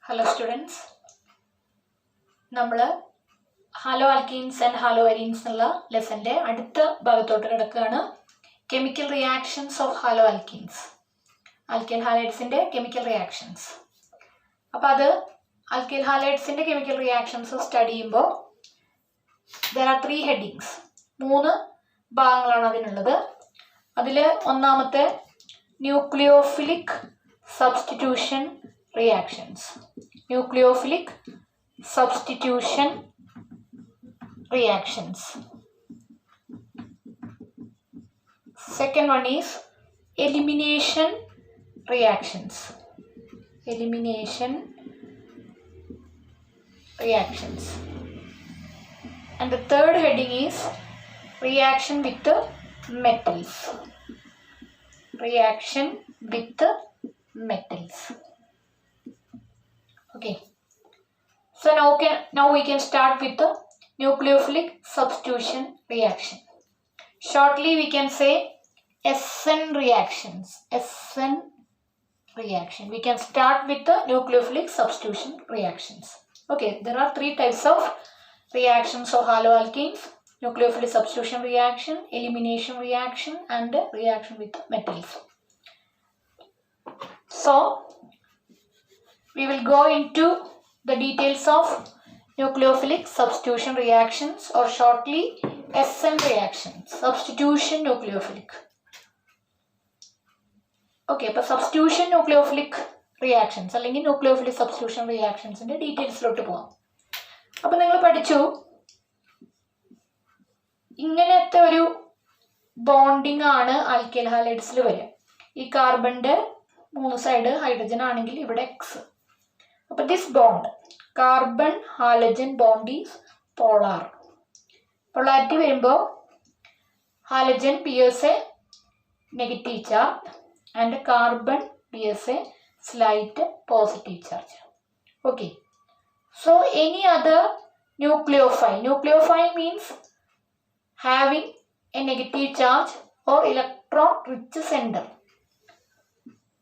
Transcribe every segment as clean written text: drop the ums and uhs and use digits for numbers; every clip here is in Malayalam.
Hello students, നമ്മൾ halo alkenes and halo arenes എന്നുള്ള ലെസൻ്റെ അടുത്ത ഭാഗത്തോട്ട് കിടക്കുകയാണ്. Chemical reactions of halo alkenes, alkyl ഹാലൈഡ്സിൻ്റെ കെമിക്കൽ റിയാക്ഷൻസ്. അപ്പോൾ അത് ആൽക്കൈൽ ഹാലൈഡ്സിൻ്റെ കെമിക്കൽ റിയാക്ഷൻസ് സ്റ്റഡി ചെയ്യുമ്പോൾ there are 3 headings, 3 ഭാഗങ്ങളാണ് അതിനുള്ളത്. അതിൽ ഒന്നാമത്തെ nucleophilic substitution reactions. Nucleophilic substitution reactions. Second one is elimination reactions. Elimination reactions. And the third heading is reaction with the metals. Reaction with the metals. Okay, so now we can start with the nucleophilic substitution reaction. Shortly we can say SN reactions. SN reaction. We can start with the nucleophilic substitution reactions. Okay, there are 3 types of reactions of haloalkenes: nucleophilic substitution reaction, elimination reaction, and reaction with metals. So we will go into the details of nucleophilic substitution reactions, or shortly SN reactions, substitution nucleophilic. Okay, അപ്പോൾ substitution nucleophilic reactions അല്ലെങ്കിൽ nucleophilic substitution reactionsൻ്റെ ഡീറ്റെയിൽസിലോട്ട് പോകാം. അപ്പോൾ നിങ്ങൾ പഠിച്ചു ഇങ്ങനത്തെ ഒരു ബോണ്ടിങ് ആണ് ആൽക്കൈൽ ഹാലൈഡ്സിൽ വരിക. ഈ കാർബണിൻ്റെ 3 സൈഡ് ഹൈഡ്രജൻ ആണെങ്കിൽ ഇവിടെ എക്സ്. അപ്പോൾ this bond carbon halogen bond is polar. Polarity വരുമ്പോൾ halogen bears a negative charge and carbon bears a slight positive charge. Okay, so any other nucleophile means having a negative charge or electron rich centre.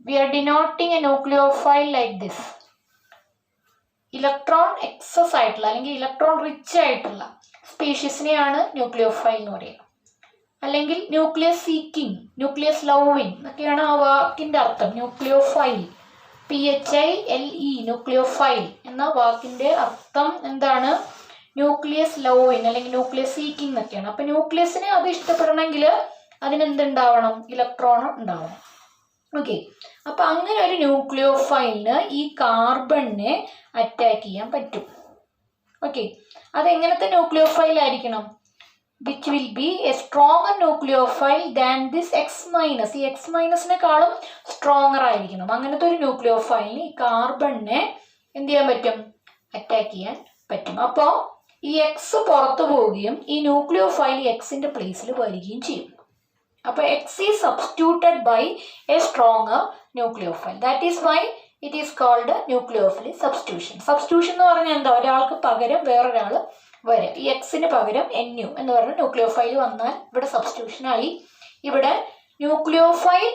We are denoting a nucleophile like this. Electron excess ആയിട്ടുള്ള അല്ലെങ്കിൽ ഇലക്ട്രോൺ റിച്ച് ആയിട്ടുള്ള സ്പീഷീസിനെയാണ് ന്യൂക്ലിയോഫൈൽ എന്ന് പറയുക. അല്ലെങ്കിൽ ന്യൂക്ലിയസ് സീക്കിംഗ്, ന്യൂക്ലിയസ് ലവിങ് എന്നൊക്കെയാണ് ആ വാക്കിൻ്റെ അർത്ഥം. ന്യൂക്ലിയോഫൈൽ, PHILE, ന്യൂക്ലിയോഫൈൽ എന്ന വാക്കിൻ്റെ അർത്ഥം എന്താണ്? ന്യൂക്ലിയസ് ലവിങ് അല്ലെങ്കിൽ ന്യൂക്ലിയസ് സീക്കിംഗ് എന്നൊക്കെയാണ്. അപ്പം ന്യൂക്ലിയസിനെ അത് ഇഷ്ടപ്പെടണമെങ്കിൽ അതിനെന്തുണ്ടാവണം? ഇലക്ട്രോൺ ഉണ്ടാവണം. ഓക്കെ, അപ്പം അങ്ങനെ ഒരു ന്യൂക്ലിയോഫൈലിന് ഈ കാർബണിനെ അറ്റാക്ക് ചെയ്യാൻ പറ്റും. ഓക്കെ, അതെങ്ങനത്തെ ന്യൂക്ലിയോഫൈൽ ആയിരിക്കണം? Which will be A stronger nucleophile than this X minus. ഈ എക്സ് മൈനസിനെക്കാളും സ്ട്രോങ്ങർ ആയിരിക്കണം. അങ്ങനത്തെ ഒരു ന്യൂക്ലിയോഫൈലിന് ഈ കാർബണിനെ എന്ത് ചെയ്യാൻ പറ്റും? അറ്റാക്ക് ചെയ്യാൻ പറ്റും. അപ്പോൾ ഈ എക്സ് പുറത്തു പോവുകയും ഈ ന്യൂക്ലിയോഫൈൽ എക്സിൻ്റെ പ്ലേസിൽ വരികയും ചെയ്യും. അപ്പോൾ X is substituted by a stronger nucleophile. That is why it is called nucleophilic substitution. Substitution എന്ന് പറഞ്ഞാൽ എന്താ? ഒരാൾക്ക് പകരം വേറൊരാൾ വരും. ഈ എക്സിന് പകരം NU എന്ന് പറഞ്ഞ ന്യൂക്ലിയോഫൈൽ വന്നാൽ ഇവിടെ സബ്സ്റ്റിറ്റ്യൂഷനായി. ഇവിടെ ന്യൂക്ലിയോഫൈൽ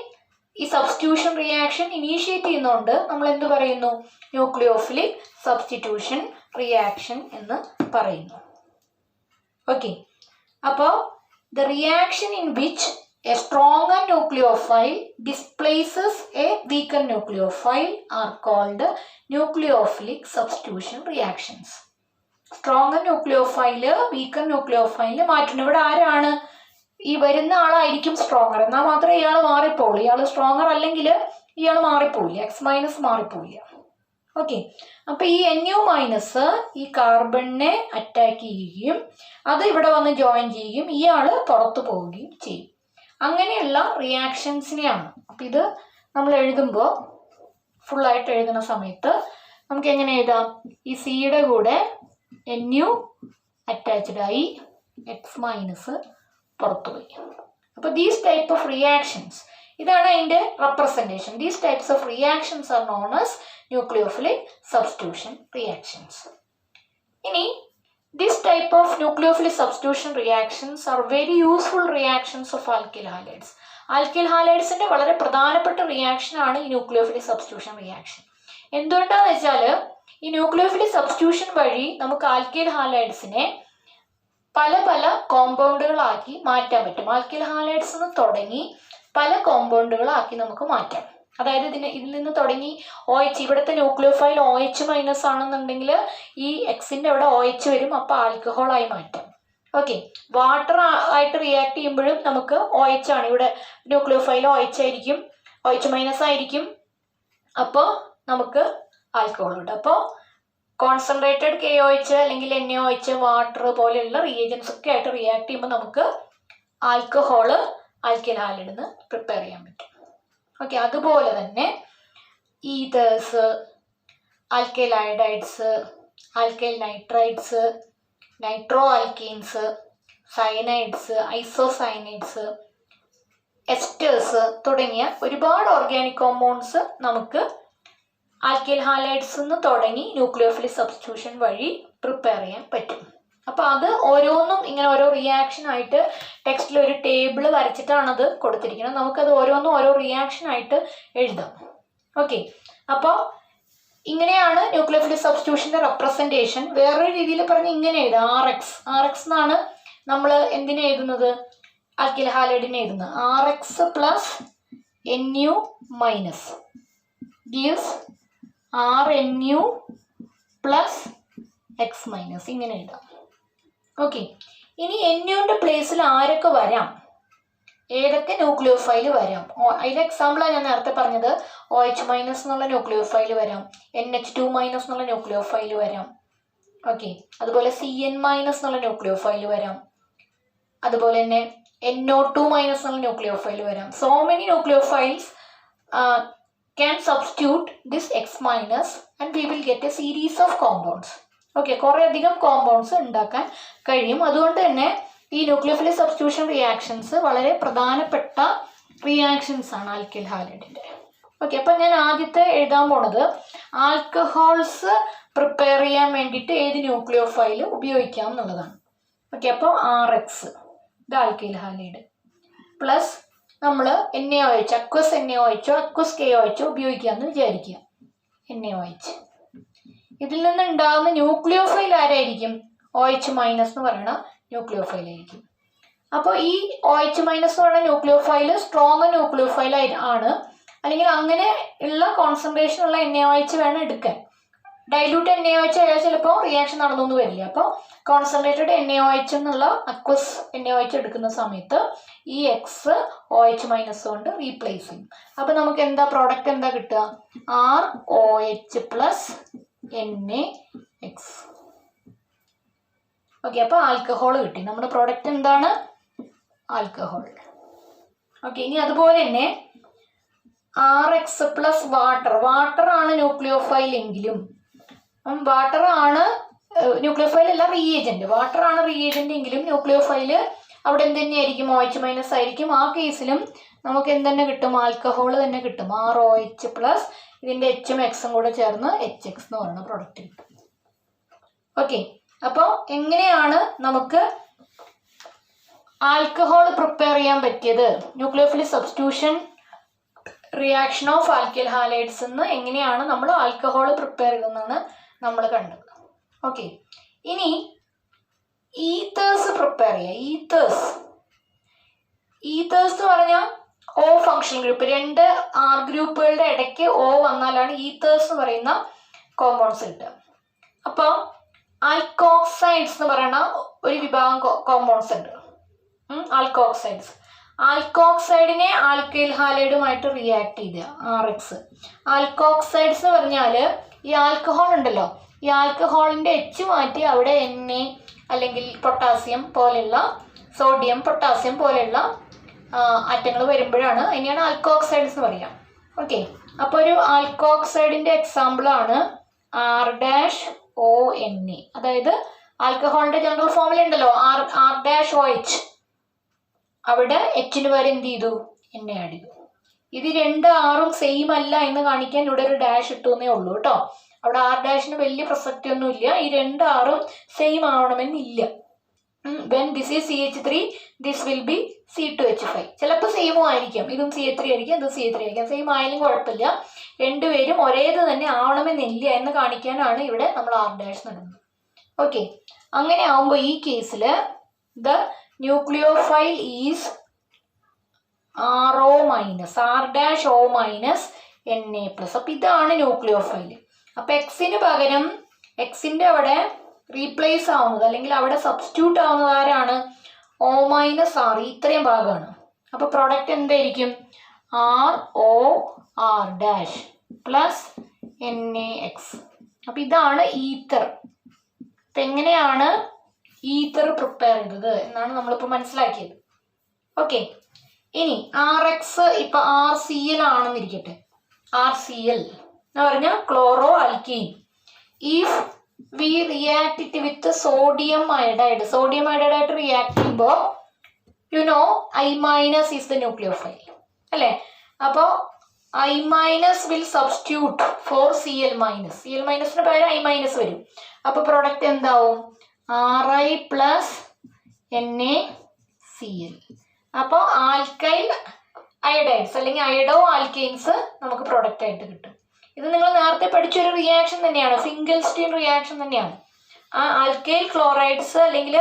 ഈ സബ്സ്റ്റിറ്റ്യൂഷൻ റിയാക്ഷൻ ഇനീഷ്യേറ്റ് ചെയ്യുന്നതുകൊണ്ട് നമ്മൾ എന്ത് പറയുന്നു? ന്യൂക്ലിയോഫിലിക് സബ്സ്റ്റിറ്റ്യൂഷൻ റിയാക്ഷൻ എന്ന് പറയുന്നു. ഓക്കെ, അപ്പോൾ the reaction in which a stronger nucleophile displaces a weaker nucleophile are called nucleophilic substitution reactions. Stronger nucleophile weaker nucleophile മാറ്റുന്നു. ഇവിടെ ആരാണ്? ഈ വരുന്ന ആളായിരിക്കും സ്ട്രോങ്ങർ. എന്നാൽ മാത്രമേ ഇയാൾ മാറിപ്പോളൂ. ഇയാൾ സ്ട്രോങ്ങർ അല്ലെങ്കിൽ ഇയാൾ മാറിപ്പോയില്ല, എക്സ് മൈനസ് മാറിപ്പോയില്ല. ഓക്കെ, അപ്പോൾ ഈ NU മൈനസ് ഈ കാർബണിനെ അറ്റാക്ക് ചെയ്യുകയും അത് ഇവിടെ വന്ന് ജോയിൻ ചെയ്യുകയും ഇയാൾ പുറത്തു പോവുകയും ചെയ്യും. അങ്ങനെയുള്ള റിയാക്ഷൻസിനെയാണ്. അപ്പം ഇത് നമ്മൾ എഴുതുമ്പോൾ ഫുള്ളായിട്ട് എഴുതുന്ന സമയത്ത് നമുക്ക് എങ്ങനെ എഴുതാം? ഈ സിയുടെ കൂടെ NU അറ്റാച്ച്ഡായി എക്സ് മൈനസ് പുറത്തുപോയി. അപ്പോൾ ദീസ് ടൈപ്പ് ഓഫ് റിയാക്ഷൻസ്, ഇതാണ് അതിൻ്റെ representation. These types of reactions R known as nucleophilic substitution reactions. ഇനി this type of nucleophilic substitution reactions are very useful reactions of alkyl halides. Alkyl halides വളരെ പ്രധാനപ്പെട്ട റിയാക്ഷൻ ആണ് ഈ nucleophilic substitution reaction. എന്തുകൊണ്ടാണെന്ന് വെച്ചാൽ ഈ ന്യൂക്ലിയോഫിലിക് സബ്സ്റ്റിറ്റ്യൂഷൻ വഴി നമുക്ക് ആൽക്കൈൽ ഹാലൈഡ്സിനെ പല പല കോമ്പൗണ്ടുകളാക്കി മാറ്റാൻ പറ്റും. ആൽക്കൈൽ ഹാലൈഡ്സ് നിന്ന് തുടങ്ങി പല കോമ്പൗണ്ടുകളാക്കി നമുക്ക് മാറ്റാം. അതായത് ഇതിൽ നിന്ന് തുടങ്ങി OH, ഇവിടുത്തെ ന്യൂക്ലിയോഫൈൽ OH- ആണെന്നുണ്ടെങ്കിൽ ഈ എക്സിൻ്റെ അവിടെ OH വരും, അപ്പോൾ ആൽക്കഹോളായി മാറ്റാം. ഓക്കെ, വാട്ടർ ആയിട്ട് റിയാക്ട് ചെയ്യുമ്പോഴും നമുക്ക് OH ആണ്. ഇവിടെ ന്യൂക്ലിയോഫൈൽ OH ആയിരിക്കും, OH- ആയിരിക്കും, അപ്പോൾ നമുക്ക് ആൽക്കഹോൾ ഉണ്ട്. അപ്പോൾ കോൺസെൻട്രേറ്റഡ് KOH അല്ലെങ്കിൽ NaOH, വാട്ടർ പോലെയുള്ള റിയേജൻസ് ഒക്കെ ആയിട്ട് റിയാക്ട് ചെയ്യുമ്പോൾ നമുക്ക് ആൽക്കഹോള് ആൽക്കൈൽ ഹാലൈഡ് പ്രിപ്പയർ ചെയ്യാൻ പറ്റും. ഓക്കെ, അതുപോലെ തന്നെ ethers, alkyl iodides, alkyl nitrides, nitro alkenes, cyanides, isocyanides, esters തുടങ്ങിയ ഒരുപാട് ഓർഗാനിക് കോമ്പൗണ്ട്സ് നമുക്ക് ആൽക്കൈൽ ഹാലൈഡ്സ് നിന്ന് തുടങ്ങി ന്യൂക്ലിയോഫിലിക് സബ്സ്റ്റിറ്റ്യൂഷൻ വഴി പ്രിപ്പയർ ചെയ്യാൻ പറ്റും. അപ്പോൾ അത് ഓരോന്നും ഇങ്ങനെ ഓരോ റിയാക്ഷൻ ആയിട്ട് ടെക്സ്റ്റിൽ ഒരു ടേബിൾ വരച്ചിട്ടാണത് കൊടുത്തിരിക്കുന്നത്. നമുക്കത് ഓരോന്നും ഓരോ റിയാക്ഷൻ ആയിട്ട് എഴുതാം. ഓക്കെ, അപ്പോൾ ഇങ്ങനെയാണ് ന്യൂക്ലിയോഫിലിക് സബ്സ്റ്റിറ്റ്യൂഷൻ്റെ റെപ്രസെൻറ്റേഷൻ. വേറൊരു രീതിയിൽ പറഞ്ഞ് ഇങ്ങനെ എഴുതാം, RX എന്നാണ് നമ്മൾ എന്തിനെ എഴുതുന്നത്, ആൽക്കൈൽ ഹാലൈഡിനെ എഴുതുന്നത്. RX + NU- gives RNU + X-, ഇങ്ങനെ എഴുതാം. ഓക്കെ, ഇനി NUവിൻ്റെ പ്ലേസിൽ ആരൊക്കെ വരാം, ഏതൊക്കെ ന്യൂക്ലിയോഫൈൽ വരാം? അതിൻ്റെ എക്സാമ്പിളാണ് ഞാൻ നേരത്തെ പറഞ്ഞത്. OH- എന്നുള്ള ന്യൂക്ലിയോഫൈൽ വരാം, NH2- എന്നുള്ള ന്യൂക്ലിയോഫൈൽ വരാം. ഓക്കെ, അതുപോലെ CN- എന്നുള്ള ന്യൂക്ലിയോഫൈൽ വരാം, അതുപോലെ തന്നെ NO2- എന്നുള്ള ന്യൂക്ലിയോഫൈൽ വരാം. So many nucleophiles can substitute this X- and we will get a series of compounds. Okay, കുറേ അധികം കോമ്പൗണ്ട്സ് ഉണ്ടാക്കാൻ കഴിയും. അതുകൊണ്ട് തന്നെ ഈ ന്യൂക്ലിയോഫിലിക് സബ്സ്റ്റിറ്റ്യൂഷൻ റിയാക്ഷൻസ് വളരെ പ്രധാനപ്പെട്ട റിയാക്ഷൻസ് ആണ് ആൽക്കൈൽ ഹാലൈഡിൻ്റെ. ഓക്കെ, അപ്പം ഞാൻ ആദ്യത്തെ എഴുതാൻ പോണത് ആൽക്കഹോൾസ് പ്രിപ്പയർ ചെയ്യാൻ വേണ്ടിയിട്ട് ഏത് ന്യൂക്ലിയോഫൈൽ ഉപയോഗിക്കാം എന്നുള്ളതാണ്. ഓക്കെ, അപ്പോൾ RX ഇത് ആൽക്കൈൽ ഹാലൈഡ് പ്ലസ് നമ്മൾ NaOH, aqueous NaOH, aqueous KOH ഉപയോഗിക്കാമെന്ന് വിചാരിക്കുക. NaOH ഇതിൽ നിന്ന് ഉണ്ടാകുന്ന ന്യൂക്ലിയോഫൈൽ ആരായിരിക്കും? OH- എന്ന് പറയുന്ന ന്യൂക്ലിയോഫൈൽ ആയിരിക്കും. അപ്പോൾ ഈ OH- എന്ന് പറയുന്ന ന്യൂക്ലിയോഫൈൽ സ്ട്രോങ് ന്യൂക്ലിയോഫൈൽ ആണ്, അല്ലെങ്കിൽ അങ്ങനെ ഉള്ള കോൺസെൻട്രേഷൻ ഉള്ള NaOH വേണം എടുക്കാൻ. ഡൈല്യൂട്ട് NaOH ആയാൽ ചിലപ്പോൾ റിയാക്ഷൻ നടന്നൊന്നും വരില്ല. അപ്പോൾ കോൺസെൻട്രേറ്റഡ് NaOH എന്നുള്ള അക്വസ് NaOH എടുക്കുന്ന സമയത്ത് ഈ X OH- കൊണ്ട് റീപ്ലേസ് ചെയ്യും. അപ്പോൾ നമുക്ക് എന്താ പ്രോഡക്റ്റ് എന്താ കിട്ടുക? ROH + NaX. ഓക്കെ, അപ്പോൾ ആൽക്കഹോൾ കിട്ടി. നമ്മുടെ പ്രോഡക്റ്റ് എന്താണ്? ആൽക്കഹോൾ. ഓക്കെ, ഇനി അതുപോലെ തന്നെ RX + വാട്ടർ ആണ് ന്യൂക്ലിയോഫൈൽ എങ്കിലും, വാട്ടർ ആണ് ന്യൂക്ലിയോഫൈൽ അല്ല റിയേജന്റ്, വാട്ടർ ആണ് റിയേജന്റ് എങ്കിലും ന്യൂക്ലിയോഫൈൽ അവിടെ എന്ത് തന്നെയായിരിക്കും? OH- ആയിരിക്കും. ആ കേസിലും നമുക്ക് എന്ത് തന്നെ കിട്ടും? ആൽക്കഹോൾ തന്നെ കിട്ടും. ROH + ഇതിൻ്റെ H-ഉം X-ഉം കൂടെ ചേർന്ന് HX എന്ന് പറയുന്ന പ്രോഡക്റ്റ് കിട്ടും. ഓക്കെ, അപ്പോൾ എങ്ങനെയാണ് നമുക്ക് ആൽക്കഹോൾ പ്രിപ്പയർ ചെയ്യാൻ പറ്റിയത്? Nucleophilic substitution reaction of alkyl halides എന്ന് എങ്ങനെയാണ് നമ്മൾ ആൽക്കഹോൾ പ്രിപ്പയർ ചെയ്തതെന്നാണ് നമ്മൾ കണ്ടത്. ഓക്കെ, ഇനി ഈതേഴ്സ് പ്രിപ്പയർ ചെയ്യുക. ഈതേഴ്സ് എന്ന് പറഞ്ഞാൽ O ഫങ്ഷൻ ഗ്രൂപ്പ്, 2 R ഗ്രൂപ്പുകളുടെ ഇടയ്ക്ക് O വന്നാലാണ് ഈതേഴ്സ് എന്ന് പറയുന്ന കോമ്പൗണ്ട്സ് കിട്ടുക. അപ്പോൾ ആൽക്കോക്സൈഡ്സ് എന്ന് പറയുന്ന ഒരു വിഭാഗം കോമ്പൗണ്ട്സ് ഉണ്ട്, ആൽക്കോക്സൈഡിനെ ആൽക്കൈൽ ഹാലൈഡുമായിട്ട് റിയാക്ട് ചെയ്ത RX. ആൽക്കോക്സൈഡ്സ് എന്ന് പറഞ്ഞാൽ ഈ ആൽക്കഹോൾ ഉണ്ടല്ലോ, ഈ ആൽക്കഹോളിൻ്റെ H മാറ്റി അവിടെ Na അല്ലെങ്കിൽ പൊട്ടാസ്യം പോലെയുള്ള, സോഡിയം പൊട്ടാസ്യം പോലെയുള്ള ആറ്റങ്ങൾ വരുമ്പോഴാണ് അതിനെയാണ് ആൽക്കോക്സൈഡ്സ് എന്ന് പറയാം. ഓക്കെ, അപ്പോൾ ഒരു ആൽക്കോക്സൈഡിൻ്റെ എക്സാമ്പിളാണ് R-ONA. അതായത് ആൽക്കഹോളിൻ്റെ ജനറൽ ഫോമിൽ ഉണ്ടല്ലോ R-OH, അവിടെ H-ന് വരെ എന്ത് ചെയ്തു? Na ആഡ് ചെയ്തു. ഇത് 2 R'ും സെയിം അല്ല എന്ന് കാണിക്കാൻ ഇവിടെ ഒരു ഡാഷ് ഇട്ടുവെന്നേ ഉള്ളൂ കേട്ടോ. അവിടെ R' വലിയ പ്രസക്തി ഒന്നുമില്ല. ഈ 2 R'ും സെയിം ആവണമെന്നില്ല. When this is CH3 this will be C2H5. ചിലപ്പോൾ സെയിമും ആയിരിക്കാം, ഇതും CH3 ആയിരിക്കും ഇതും CH3 ആയിരിക്കാം, സെയിം ആയാലും കുഴപ്പമില്ല. രണ്ടുപേരും ഒരേത് തന്നെ ആവണമെന്നില്ല എന്ന് കാണിക്കാനാണ് ഇവിടെ നമ്മൾ R' നടുന്നത്. ഓക്കെ, അങ്ങനെ ആവുമ്പോൾ ഈ കേസിൽ the nucleophile is RO- R'O minus Na+. അപ്പം ഇതാണ് ന്യൂക്ലിയോഫൈൽ. അപ്പം എക്സിന് പകരം എക്സിൻ്റെ അവിടെ റീപ്ലേസ് ആവുന്നത് അല്ലെങ്കിൽ അവിടെ സബ്സ്റ്റിറ്റ്യൂട്ട് ആവുന്നത് ആരാണ്? O-R, ഇത്രയും ഭാഗമാണ്. അപ്പോൾ പ്രോഡക്റ്റ് എന്തായിരിക്കും? ROR' plus NaX. അപ്പം ഇതാണ് ഈത്തർ. അപ്പം എങ്ങനെയാണ് ഈത്തർ പ്രിപ്പയർ ചെയ്തത് എന്നാണ് നമ്മളിപ്പോൾ മനസ്സിലാക്കിയത്. ഓക്കെ, ഇനി RX ഇപ്പം RCl ആണെന്നിരിക്കട്ടെ. RCl എന്ന് പറഞ്ഞാൽ chloro alkene. If we react it with sodium iodide, sodium iodide ആയിട്ട് റിയാക്ട് ചെയ്യുമ്പോൾ I- ഈസ് ദ ന്യൂക്ലിയോഫൈൽ അല്ലേ? അപ്പോൾ I- will substitute for Cl-. Cl- പകരം I- വരും. അപ്പോൾ പ്രോഡക്റ്റ് എന്താവും? Ri plus NaCl. അപ്പോൾ ആൽക്കൈൽ അയഡൈഡ്സ് അല്ലെങ്കിൽ അയഡോ ആൽക്കെയിൻസ് നമുക്ക് പ്രോഡക്റ്റ് ആയിട്ട് കിട്ടും. ഇത് നിങ്ങൾ നേരത്തെ പഠിച്ചൊരു റിയാക്ഷൻ തന്നെയാണ്, ഫിംഗൽസ്റ്റീൻ റിയാക്ഷൻ തന്നെയാണ്. ആ ആൽക്കൈൽ ക്ലോറൈഡ്സ് അല്ലെങ്കിൽ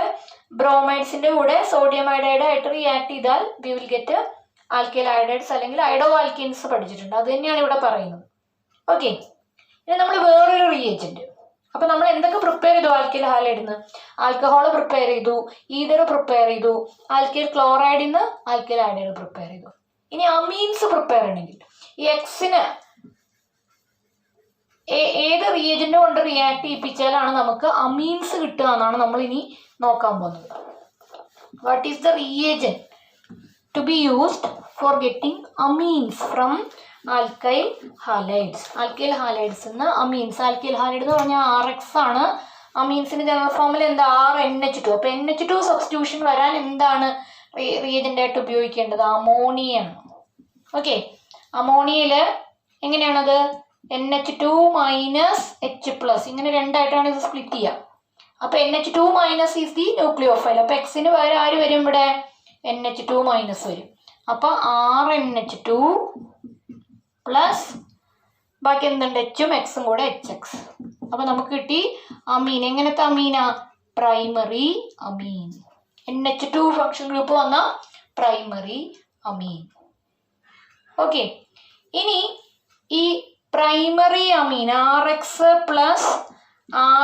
ബ്രോമൈഡ്സിന്റെ കൂടെ സോഡിയം അയഡൈഡ് ആയിട്ട് റിയാക്ട് ചെയ്താൽ വി വിൽ ഗെറ്റ് ആൽക്കൈൽ അയഡൈഡ്സ് അല്ലെങ്കിൽ അയഡോ ആൽക്കീൻസ് പഠിച്ചിട്ടുണ്ട്. അത് തന്നെയാണ് ഇവിടെ പറയുന്നത്. ഓക്കെ, ഇനി നമ്മൾ വേറൊരു റിയേജന്റ്. അപ്പൊ നമ്മൾ എന്തൊക്കെ പ്രിപ്പയർ ചെയ്തു? ആൽക്കൈൽ ഹാലൈഡിന്ന് ആൽക്കഹോൾ പ്രിപ്പയർ ചെയ്തു, ഈതർ പ്രിപ്പയർ ചെയ്തു, ആൽക്കൈൽ ക്ലോറൈഡിന്ന് ആൽക്കൈൽ അയഡൈഡ് പ്രിപ്പയർ ചെയ്തു. ഇനി അമീൻസ് പ്രിപ്പയർ ചെയ്യണമെങ്കിൽ ഈ എക്സിന് ഏത് റിയേജന്റ് കൊണ്ട് റിയാക്ട് ചെയ്യിപ്പിച്ചാലാണ് നമുക്ക് അമീൻസ് കിട്ടുക എന്നാണ് നമ്മൾ ഇനി നോക്കാൻ പോകുന്നത്. What is the reagent to be used for getting amines from alkyl halides? Alkyl halides എന്ന് അമീൻസ്. ആൽക്കൈൽ ഹാലൈഡ് എന്ന് പറഞ്ഞാൽ RX ആണ്. അമീൻസിന്റെ ജനറൽ ഫോമിൽ എന്താ? RNH2. അപ്പൊ NH2 സബ്സ്റ്റിറ്റ്യൂഷൻ വരാൻ എന്താണ് റിയേജന്റ് ആയിട്ട് ഉപയോഗിക്കേണ്ടത്? അമോണിയ ആണ്. ഓക്കെ, അമോണിയയിൽ എങ്ങനെയാണത്? NH2 മൈനസ് H+, ഇങ്ങനെ രണ്ടായിട്ടാണ് ഇത് സ്പ്ലിറ്റ് ചെയ്യുക. അപ്പൊ NH2 minus is the nucleophile. അപ്പൊ എക്സിന് പകരം ആര് വരും? ഇവിടെ NH2 മൈനസ് വരും. അപ്പൊ RNH2 പ്ലസ് ബാക്കി എന്തുണ്ട്? Hഉം Xഉം കൂടെ HX. അപ്പൊ നമുക്ക് കിട്ടി അമീൻ. എങ്ങനത്തെ അമീനാ? Primary amine. NH2 function group വന്ന പ്രൈമറി അമീൻ. ഓക്കെ, ഇനി ഈ പ്രൈമറി അമീൻ RX പ്ലസ്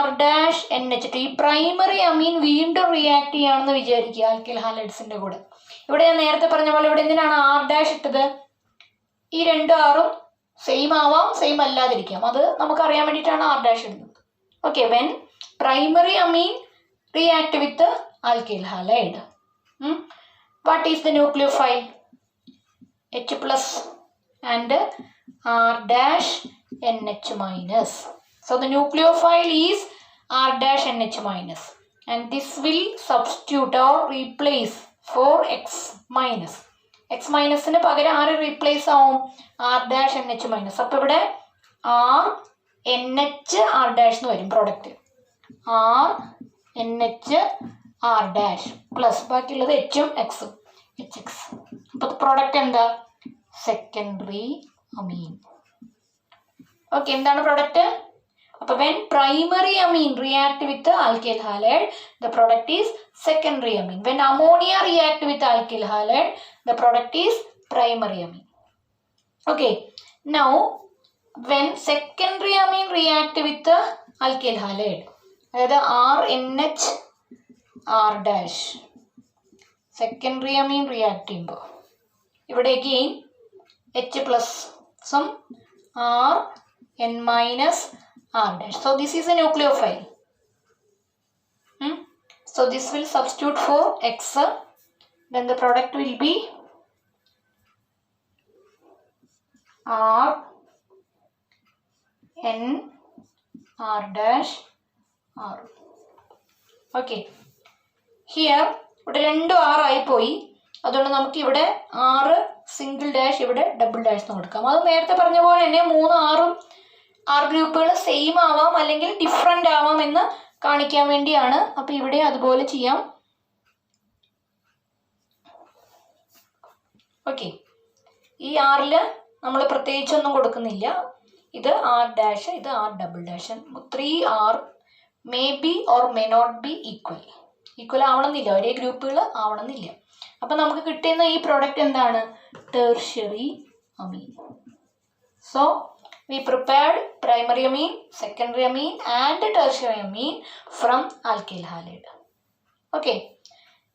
R'NH2 ഈ പ്രൈമറി അമീൻ വീണ്ടും റിയാക്ട് ചെയ്യാണെന്ന് വിചാരിക്കുക ആൽക്കൈൽ ഹാലൈഡ്സിന്റെ കൂടെ. ഇവിടെ ഞാൻ നേരത്തെ പറഞ്ഞ പോലെ ഇവിടെ എന്തിനാണ് R' ഇട്ടത്? ഈ രണ്ട് ആറും സെയിം ആവാം, സെയിം അല്ലാതിരിക്കാം. അത് നമുക്കറിയാൻ വേണ്ടിയിട്ടാണ് R' ഇടുന്നത്. Okay, when primary amine react with alkyl halide, what is the nucleophile? H+ and R'NH-. So the nucleophile is R'NH-, and this will substitute or replace for X-. X-ന് പകരം ആര് റീപ്ലേസ് ആവും? R'NH-. അപ്പൊ ഇവിടെ RNH R' എന്ന് വരും പ്രോഡക്റ്റ്. RNH R' പ്ലസ് ബാക്കിയുള്ളത് Hഉം Xഉം HX. അപ്പൊ പ്രോഡക്റ്റ് എന്താ? Secondary amine. ഓക്കെ, എന്താണ് പ്രോഡക്റ്റ്? അപ്പൊ when primary amine react with alkyl halide the product is secondary amine. When ammonia react with alkyl halide the product is primary amine. Okay, now when secondary amine react with alkyl halide, അതായത് RNH R', secondary amine react ചെയ്യുമ്പോൾ ഇവിടെ അഗെയിൻ H+ഉം RN- R'. So this is a nucleophile. So this will substitute for X. Then the product will be RN R'. Okay. Here ഇവിടെ രണ്ടും R ആയി പോയി. അതുകൊണ്ട് നമുക്ക് ഇവിടെ R സിംഗിൾ ഡാഷ് ഇവിടെ ഡബിൾ ഡാഷ് എന്ന് കൊടുക്കാം. അത് നേരത്തെ പറഞ്ഞ പോലെ തന്നെ 3 R ഗ്രൂപ്പുകൾ സെയിം ആവാം അല്ലെങ്കിൽ ഡിഫറെൻ്റ് ആവാം എന്ന് കാണിക്കാൻ വേണ്ടിയാണ്. അപ്പോൾ ഇവിടെ അതുപോലെ ചെയ്യാം. ഓക്കെ, ഈ ആറിൽ നമ്മൾ പ്രത്യേകിച്ചൊന്നും കൊടുക്കുന്നില്ല. ഇത് ആർ ഡാഷ്, ഇത് R double dash. 3R may be or may not be equal ആവണമെന്നില്ല, ഒരേ ഗ്രൂപ്പുകൾ ആവണമെന്നില്ല. അപ്പം നമുക്ക് കിട്ടുന്ന ഈ പ്രോഡക്റ്റ് എന്താണ്? Tertiary amine. So we prepared primary amine, secondary amine and tertiary amine from alkyl halide. Okay,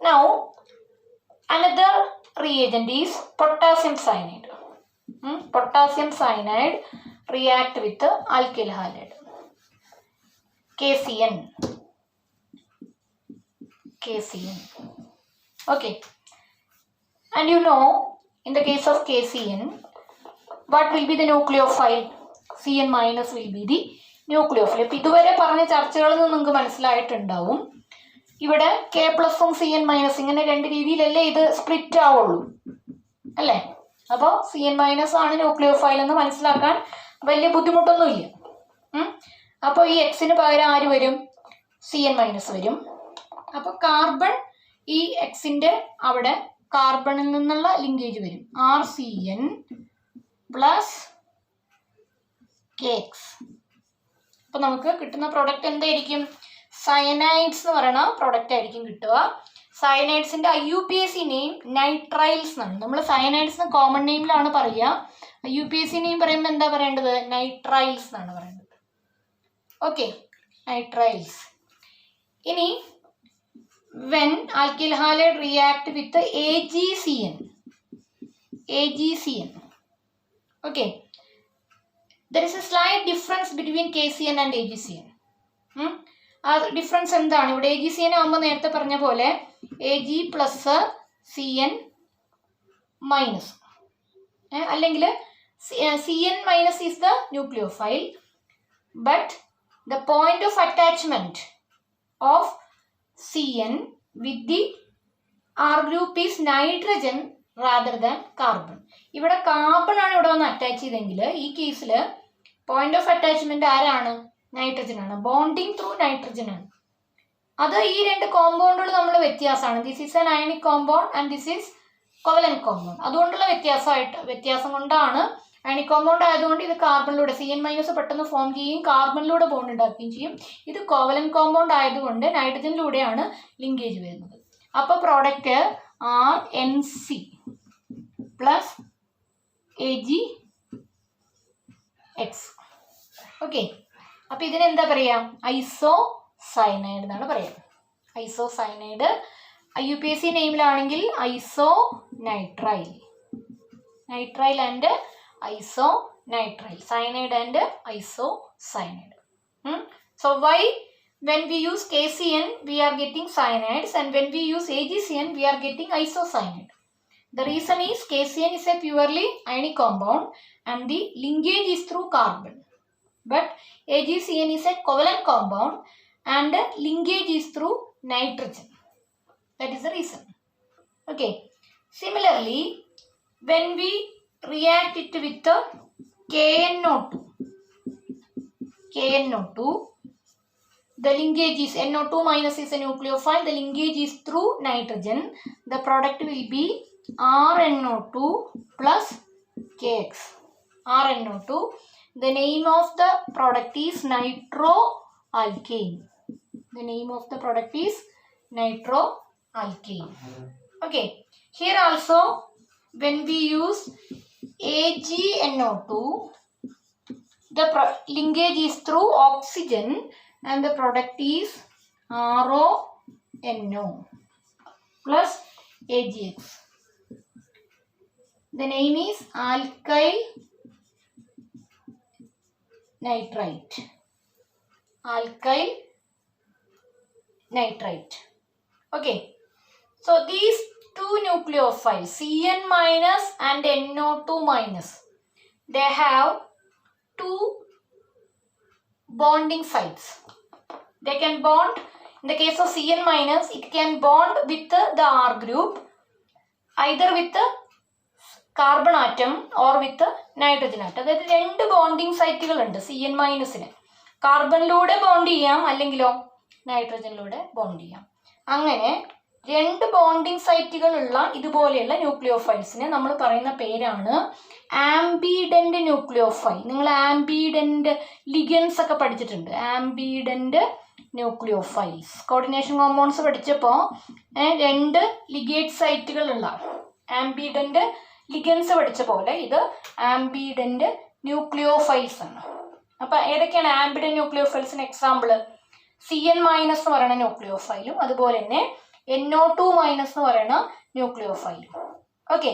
now another reagent is potassium cyanide. Potassium cyanide react with alkyl halide, KCN. Okay, and you know, in the case of KCN, what will be the nucleophile? Cn minus will be the nucleophile. ഇപ്പം ഇതുവരെ പറഞ്ഞ ചർച്ചകളിൽ നിന്ന് നിങ്ങൾക്ക് മനസ്സിലായിട്ടുണ്ടാവും, ഇവിടെ K പ്ലസും Cn മൈനസ് ഇങ്ങനെ രണ്ട് രീതിയിലല്ലേ ഇത് സ്പ്ലിറ്റ് ആവുള്ളൂ അല്ലേ? അപ്പോൾ Cn മൈനസ് ആണ് ന്യൂക്ലിയോഫൈൽ എന്ന് മനസ്സിലാക്കാൻ വലിയ ബുദ്ധിമുട്ടൊന്നുമില്ല. അപ്പോൾ ഈ എക്സിന് പകരം ആര് വരും? Cn മൈനസ് വരും. അപ്പോൾ കാർബൺ ഈ എക്സിൻ്റെ അവിടെ കാർബണിൽ നിന്നുള്ള ലിങ്കേജ് വരും, RCN പ്ലസ് KX. അപ്പോൾ നമുക്ക് കിട്ടുന്ന പ്രോഡക്റ്റ് എന്തായിരിക്കും? സയനൈഡ്സ് എന്ന് പറയുന്ന പ്രോഡക്റ്റ് ആയിരിക്കും കിട്ടുക. സയനൈഡ്സിൻ്റെ IUPAC നെയിം നൈട്രൈൽസ് എന്നാണ്. നമ്മൾ സയനൈഡ്സ് കോമൺ നെയിമിലാണ് പറയുക. IUPAC നെയിം പറയുമ്പോൾ എന്താ പറയേണ്ടത്? നൈട്രൈൽസ് എന്നാണ് പറയേണ്ടത്. Okay, nitriles. ഇനി when alkyl halide react with AgCN. Okay, there is a slight difference between KCN and AgCN. ആ ഡിഫറൻസ് എന്താണ്? ഇവിടെ AgCN ആകുമ്പോൾ നേരത്തെ പറഞ്ഞ പോലെ Ag പ്ലസ് Cn മൈനസ്, അല്ലെങ്കിൽ Cn minus is the nucleophile, but the point of attachment of Cn with the R group is nitrogen rather than carbon. ഇവിടെ കാർബൺ ആണ് ഇവിടെ വന്ന് അറ്റാച്ച് ചെയ്തെങ്കിൽ ഈ കേസിൽ പോയിന്റ് ഓഫ് അറ്റാച്ച്മെന്റ് ആരാണ്? നൈട്രജൻ ആണ്. ബോണ്ടിങ് ത്രൂ നൈട്രജൻ ആണ്. അത് ഈ രണ്ട് കോമ്പൗണ്ടുകൾ നമ്മൾ വ്യത്യാസമാണ്. This is N ionic compound and this is covalent compound. അതുകൊണ്ടുള്ള വ്യത്യാസം കൊണ്ടാണ്. അയണിക് കോമ്പൗണ്ട് ആയതുകൊണ്ട് ഇത് കാർബണിലൂടെ Cn മൈനസ് പെട്ടെന്ന് ഫോം ചെയ്യും, കാർബണിലൂടെ ബോണ്ട് ഉണ്ടാക്കുകയും ചെയ്യും. ഇത് കോവലന്റ് കോമ്പൗണ്ട് ആയതുകൊണ്ട് നൈട്രജനിലൂടെയാണ് ലിങ്കേജ് വരുന്നത്. അപ്പോൾ product RNC plus AgX. Okay, അപ്പോൾ ഇതിനെന്താ പറയുക? ഐസോസൈനൈഡ് എന്നാണ് പറയുക. ഐസോസൈനൈഡ് IUPAC നെയിമിലാണെങ്കിൽ isonitrile, nitrile and isonitrile, cyanide and isocyanide. So why when we use KCN we are getting cyanides and when we use AgCN we are getting isocyanide? The reason is KCN is a purely ionic compound and the linkage is through carbon, but AgCN is a covalent compound and linkage is through nitrogen. That is the reason. Okay, similarly when we react it with the KNO2, the linkage is NO2 minus is a nucleophile, the linkage is through nitrogen, the product will be RNO2 plus KX. RNO2, the name of the product is nitroalkane. The name of the product is nitroalkane. Okay, here also when we use AgNO2, the linkage is through oxygen and the product is RONO plus AgX. The name is alkyl nitrite. Okay, so these two nucleophiles, Cn minus and NO2 minus, they have two bonding sites. They can bond, in the case of Cn minus, it can bond with the R group, either with the carbon atom or with the nitrogen atom. അതായത് രണ്ട് ബോണ്ടിങ് സൈറ്റുകളുണ്ട് Cn മൈനസിന്. കാർബണിലൂടെ ബോണ്ട് ചെയ്യാം, അല്ലെങ്കിലോ നൈട്രജനിലൂടെ ബോണ്ട് ചെയ്യാം. അങ്ങനെ രണ്ട് ബോണ്ടിങ് സൈറ്റുകളുള്ള ഇതുപോലെയുള്ള ന്യൂക്ലിയോഫൈൽസിനെ നമ്മൾ പറയുന്ന പേരാണ് ആംബിഡന്റ് ന്യൂക്ലിയോഫൈൽ. നിങ്ങൾ ആംബിഡന്റ് ലിഗൻസ് ഒക്കെ പഠിച്ചിട്ടുണ്ട്. ആംബിഡന്റ് ന്യൂക്ലിയോഫൈൽസ് കോർഡിനേഷൻ കോമ്പൗണ്ട്സ് പഠിച്ചപ്പോൾ രണ്ട് ലിഗേറ്റ് സൈറ്റുകളുള്ള ആംബിഡന്റ് ലിഗൻസ് പഠിച്ച പോലെ ഇത് ആംബിഡന്റ് ന്യൂക്ലിയോഫൈൽസ് ആണ്. അപ്പം ഏതൊക്കെയാണ് ആംബിഡന്റ് ന്യൂക്ലിയോഫൈൽസിന് എക്സാമ്പിൾ? CN- എന്ന് പറയുന്ന ന്യൂക്ലിയോഫൈലും അതുപോലെ തന്നെ NO2- എന്ന് പറയുന്ന ന്യൂക്ലിയോഫൈലും. Okay,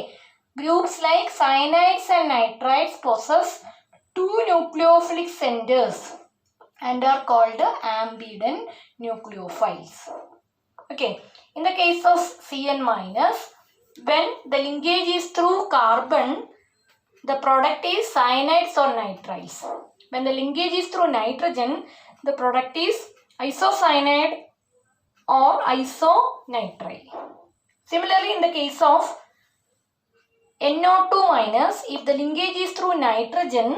groups like cyanides and nitrides possess 2 nucleophilic centers and are called ambident nucleophiles. Okay, in the case of CN-, when the linkage is through carbon, the product is cyanides or nitriles. When the linkage is through nitrogen, the product is isocyanide or isonitrile. Similarly, in the case of NO2-, if the linkage is through nitrogen,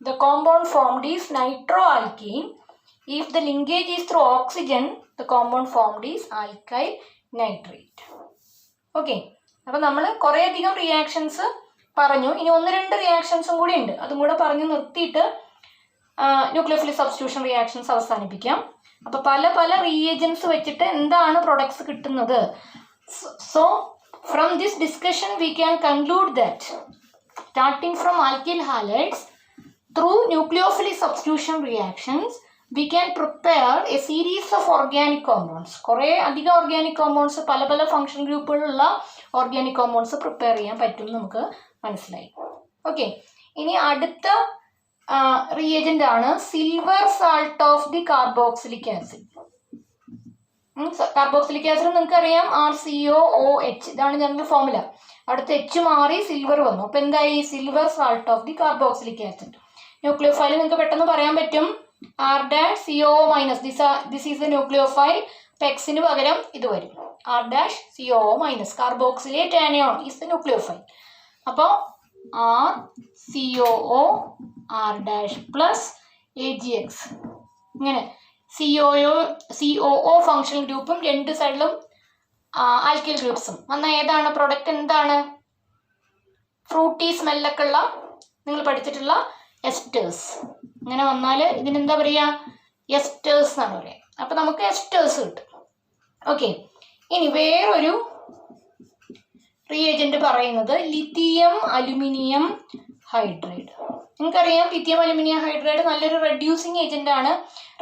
the compound formed is nitroalkene. If the linkage is through oxygen, the compound formed is alkyl nitrate. Okay, അപ്പോൾ നമ്മൾ കുറേയധികം റിയാക്ഷൻസ് പറഞ്ഞു. ഇനി 1-2 റിയാക്ഷൻസും കൂടി ഉണ്ട്. അതും കൂടെ പറഞ്ഞു നിർത്തിയിട്ട് ന്യൂക്ലിയോഫിലിക് സബ്സ്റ്റിറ്റ്യൂഷൻ റിയാക്ഷൻസ് അവസാനിപ്പിക്കാം. അപ്പോൾ പല പല റിയേജൻസ് വെച്ചിട്ട് എന്താണ് പ്രൊഡക്ട്സ് കിട്ടുന്നത്? So from this discussion we can conclude that starting from alkyl halides through nucleophilic substitution reactions we can prepare a series of organic compounds. കുറേ അധികം ഓർഗാനിക് കോമ്പൗണ്ട്സ് പല പല ഫംഗ്ഷൻ ഗ്രൂപ്പുകളുള്ള ഓർഗാനിക് കോമ്പൗണ്ട്സ് പ്രിപ്പയർ ചെയ്യാൻ പറ്റും നമുക്ക് മനസ്സിലായി. ഓക്കെ, ഇനി അടുത്ത റിയേജൻ്റ് ആണ് silver salt of the carboxylic acid. Carboxylic acid നിങ്ങൾക്ക് അറിയാം RCOOH, ഇതാണ് ജനറൽ ഫോർമുല. അടുത്ത H മാറി സിൽവർ വന്നു. അപ്പോൾ എന്തായി? Silver salt of the carboxylic acid. Nucleophile നിങ്ങൾക്ക് പെട്ടെന്ന് പറയാൻ പറ്റും R-COO-. This is the nucleophile. Xന് പകരം ഇത് വരും R-COO-. Carboxylate anion is the nucleophile. അപ്പോൾ RCOO R- AgX ഇങ്ങനെ COO ഫങ്ഷണൽ ഗ്രൂപ്പും രണ്ട് സൈഡിലും ആൽക്കിൽ ഗ്രൂപ്പ്സും വന്നാൽ ഏതാണ് പ്രൊഡക്റ്റ്? എന്താണ്? ഫ്രൂട്ടി സ്മെല്ലൊക്കെ ഉള്ള നിങ്ങൾ പഠിച്ചിട്ടുള്ള എസ്റ്റേഴ്സ്. ഇങ്ങനെ വന്നാൽ ഇതിനെന്താ പറയുക? എസ്റ്റേഴ്സ് എന്നാണ് പറയുക. അപ്പം നമുക്ക് എസ്റ്റേഴ്സ് കിട്ടും. ഓക്കെ, ഇനി വേറൊരു റിയേജന്റ് പറയുന്നത് ലിഥിയം അലുമിനിയം ഹൈഡ്രൈഡ്. നിങ്ങൾക്കറിയാം ലിഥിയം അലുമിനിയം ഹൈഡ്രൈഡ് നല്ലൊരു റെഡ്യൂസിങ് ഏജന്റ് ആണ്.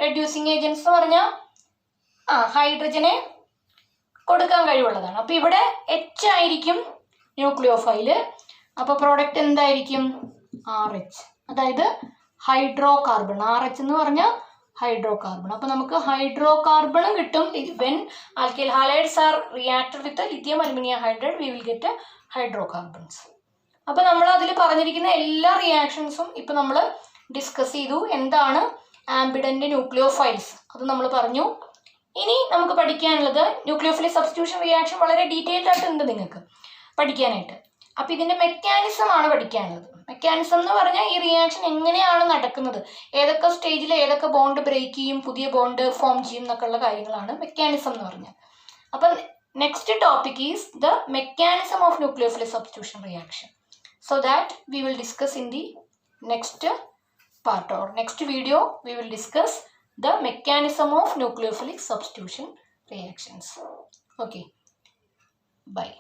റെഡ്യൂസിങ് ഏജൻസ് എന്ന് പറഞ്ഞാൽ ഹൈഡ്രജനെ കൊടുക്കാൻ കഴിവുള്ളതാണ്. അപ്പോൾ ഇവിടെ H ആയിരിക്കും ന്യൂക്ലിയോഫൈല്. അപ്പോൾ പ്രോഡക്റ്റ് എന്തായിരിക്കും? RH, അതായത് ഹൈഡ്രോ കാർബൺ. RH എന്ന് പറഞ്ഞാൽ ഹൈഡ്രോ കാർബൺ. അപ്പോൾ നമുക്ക് ഹൈഡ്രോ കാർബണും കിട്ടും. When alkyl halides are reacted with lithium aluminium hydride we will get hydrocarbons. അപ്പോൾ നമ്മൾ അതിൽ പറഞ്ഞിരിക്കുന്ന എല്ലാ റിയാക്ഷൻസും ഇപ്പം നമ്മൾ ഡിസ്കസ് ചെയ്തു. എന്താണ് ആംബിഡന്റ് ന്യൂക്ലിയോഫൈൽസ് അത് നമ്മൾ പറഞ്ഞു. ഇനി നമുക്ക് പഠിക്കാനുള്ളത് ന്യൂക്ലിയോഫിലിക് സബ്സ്റ്റിറ്റ്യൂഷൻ റിയാക്ഷൻ വളരെ ഡീറ്റെയിൽഡ് ആയിട്ട് ഉണ്ട് നിങ്ങൾക്ക് പഠിക്കാനായിട്ട്. അപ്പോൾ ഇതിൻ്റെ മെക്കാനിസം ആണ് പഠിക്കാനുള്ളത്. മെക്കാനിസം എന്ന് പറഞ്ഞാൽ ഈ റിയാക്ഷൻ എങ്ങനെയാണ് നടക്കുന്നത്, ഏതൊക്കെ സ്റ്റേജിൽ ഏതൊക്കെ ബോണ്ട് ബ്രേക്ക് ചെയ്യും, പുതിയ ബോണ്ട് ഫോം ചെയ്യും എന്നൊക്കെ ഉള്ള കാര്യങ്ങളാണ് മെക്കാനിസം എന്ന് പറഞ്ഞാൽ. അപ്പം next topic is the mechanism of nucleophilic substitution reaction. So that we will discuss in the next part or next video we will discuss the mechanism of nucleophilic substitution reactions. Okay, bye.